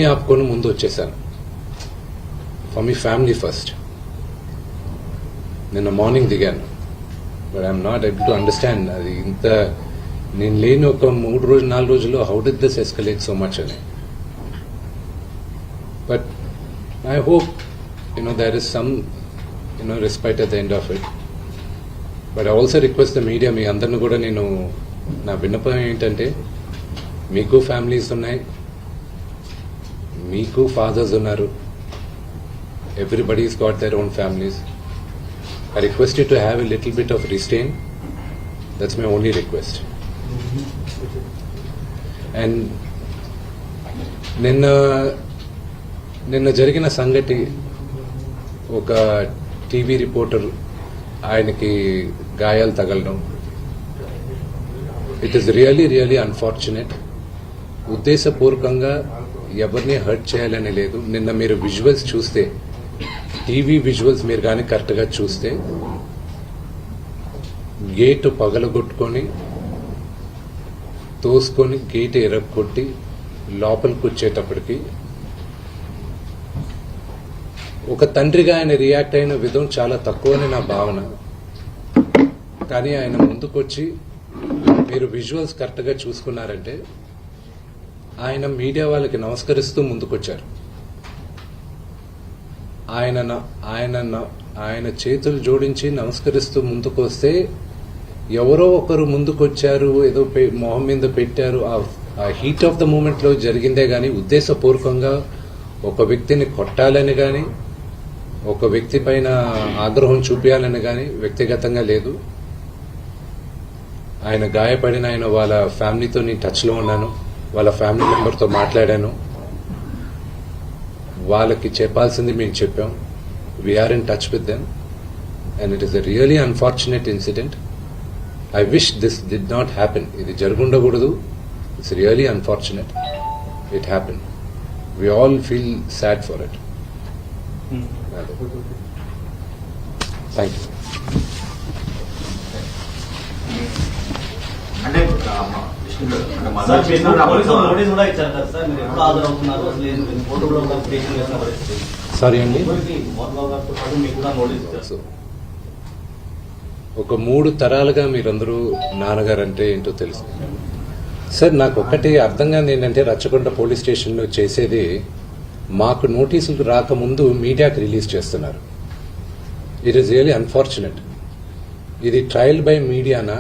ఆపుకొని ముందు వచ్చేసాను. For me family first. నిన్న మార్నింగ్ దిగాను. But I'm not able to understand అది ఇంత నేను లేని ఒక 3-4 రోజుల్లో how did this escalate so much అని. But I hope there is some respect at the end of it. But I also request the media, మీ అందరిని కూడా నేను నా విన్నపం ఏంటంటే, మీకు ఫ్యామిలీస్ ఉన్నాయి, మీకు ఫాదర్స్ ఉన్నారు, everybody's got their own families. I request you to have a little bit of restraint. That's my only request. And నిన్న జరిగిన సంగతి, ఒక టీవీ రిపోర్టర్ ఆయనకి గాయాలు తగలడం, ఇట్ ఈస్ రియలీ అన్ఫార్చునేట్. ఉద్దేశపూర్వకంగా ఎవరిని హర్ట్ చేయాలని లేదు. నిన్న మీరు విజువల్స్ చూస్తే, టీవీ విజువల్స్ మీరు కానీ కరెక్ట్గా చూస్తే, గేటు పగలగొట్టుకొని తోసుకొని గేటు ఎరగొట్టి లోపలికి వచ్చేటప్పటికి ఒక తండ్రిగా ఆయన రియాక్ట్ అయిన విధం చాలా తక్కువని నా భావన. కానీ ఆయన ముందుకొచ్చి మీరు విజువల్స్ కరెక్ట్గా చూసుకున్నారంటే, ఆయన మీడియా వాళ్ళకి నమస్కరిస్తూ ముందుకొచ్చారు. ఆయన చేతులు జోడించి నమస్కరిస్తూ ముందుకు వస్తే, ఎవరో ఒకరు ముందుకొచ్చారు, ఏదో మొహం మీద పెట్టారు, ఆ హీట్ ఆఫ్ ద మూమెంట్ లో జరిగిందే గాని ఉద్దేశపూర్వకంగా ఒక వ్యక్తిని కొట్టాలని గాని, ఒక వ్యక్తి పైన ఆగ్రహం చూపించాలని గాని వ్యక్తిగతంగా లేదు. ఆయన గాయపడిన వాళ్ళ ఫ్యామిలీతో నేను టచ్ లో ఉన్నాను, వాళ్ళ ఫ్యామిలీ మెంబర్తో మాట్లాడాను. వాళ్ళకి చెప్పాల్సింది మేము చెప్పాం. We're in touch with them and it is a really unfortunate incident. I wish this did not happen. ఇది జరుగుండకూడదు. It's really unfortunate. It happen. We all feel sad for it. Thank you. Sorry అండి, ఒక 3 తరాలుగా మీరందరూ నాన్నగారు అంటే ఏంటో తెలుసు సార్. నాకు ఒక్కటి అర్థం కాదు ఏంటంటే, రచ్చకొండ పోలీస్ స్టేషన్లో చేసేది, మాకు నోటీసులు రాకముందు మీడియాకి రిలీజ్ చేస్తున్నారు. It is really unfortunate. ఇది ట్రయల్ బై మీడియానా,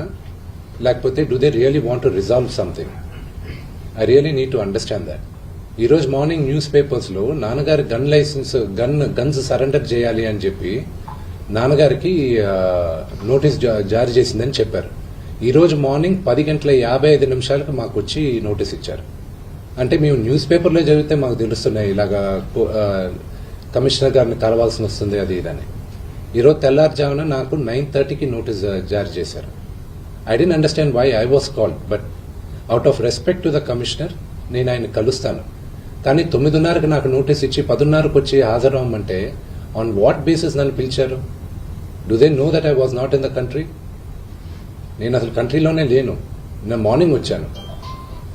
లేకపోతే do they really want to resolve something? I really need to understand that. ఈరోజు మార్నింగ్ న్యూస్ పేపర్స్లో నాన్నగారి గన్స్ సరెండర్ చేయాలి అని చెప్పి నాన్నగారికి నోటీస్ జారీ చేసిందని చెప్పారు. ఈరోజు మార్నింగ్ 10:55 మాకు వచ్చి నోటీస్ ఇచ్చారు. అంటే మేము న్యూస్ పేపర్లో చదివితే మాకు తెలుస్తున్నాయి, ఇలాగా కమిషనర్ గారిని కలవాల్సి వస్తుంది అది ఇదని. ఈరోజు తెల్లారుజామున నాకు 9:30కి నోటీస్ జారీ చేశారు. I didn't understand why I was called, but out of respect to the commissioner, నేను ఆయన కలుస్తాను. కానీ 9:30కి నాకు నోటీస్ ఇచ్చి 10:30కి వచ్చి హాజరవ్వమంటే, ఆన్ వాట్ బేసిస్ నన్ను పిలిచారు? Do they know that I was not in the country? నేను అసలు కంట్రీలోనే లేను. నేను మార్నింగ్ వచ్చాను.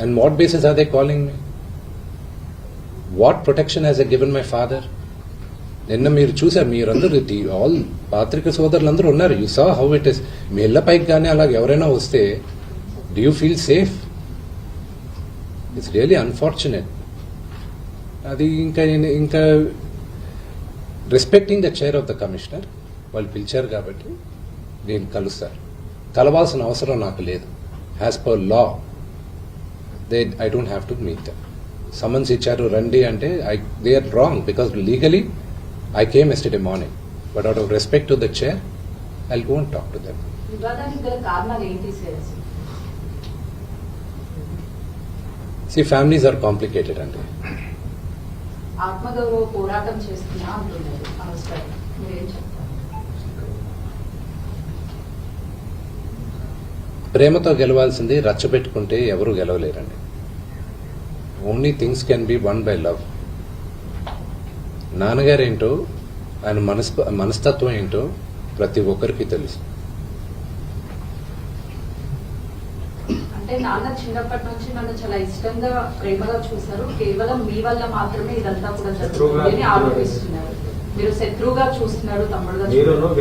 And what basis are they calling me? What protection has I given my father? నిన్న మీరు చూసారు, మీరందరూ ఆల్ పాత్రిక సోదరులందరూ ఉన్నారు. You saw how it is. మీ ఇళ్ల పైకి కానీ అలాగ ఎవరైనా వస్తే, do you feel safe? It's really unfortunate. అది ఇంకా respecting the chair of the commissioner, వాళ్ళు పిలిచారు కాబట్టి నేను కలవాల్సిన అవసరం నాకు లేదు. As per law I don't have to meet them. Summons ఇచ్చారు రండి అంటే, they are wrong because legally I came yesterday morning, but out of respect to the chair, I'll go and talk to them. See, families are complicated, andi. ఆత్మగౌరవ పోరాటం చేస్తున్నా అంటున్నారు అనవసరం. మీరేం చెప్తారు? ప్రేమతో గెలవాల్సింది రచ్చబెట్టుకుంటే ఎవరు గెలవలేరండి. Only things can be won by love. నాన్నగారేంటో, ఆయన మనస్తత్వం ఏంటో ప్రతి ఒక్కరికి తెలుసు. అంటే నాన్న చిన్నప్పటి నుంచి నన్ను చాలా ఇష్టంగా ప్రేమగా చూశారు, కేవలం మీ వల్ల మాత్రమే ఇదంతా కూడా జరుగుతుంది అని ఆరోపిస్తున్నారు. మీరు శత్రువుగా చూస్తున్నాడు, తమ్ముడుగా మీరు చూస్తున్నారు.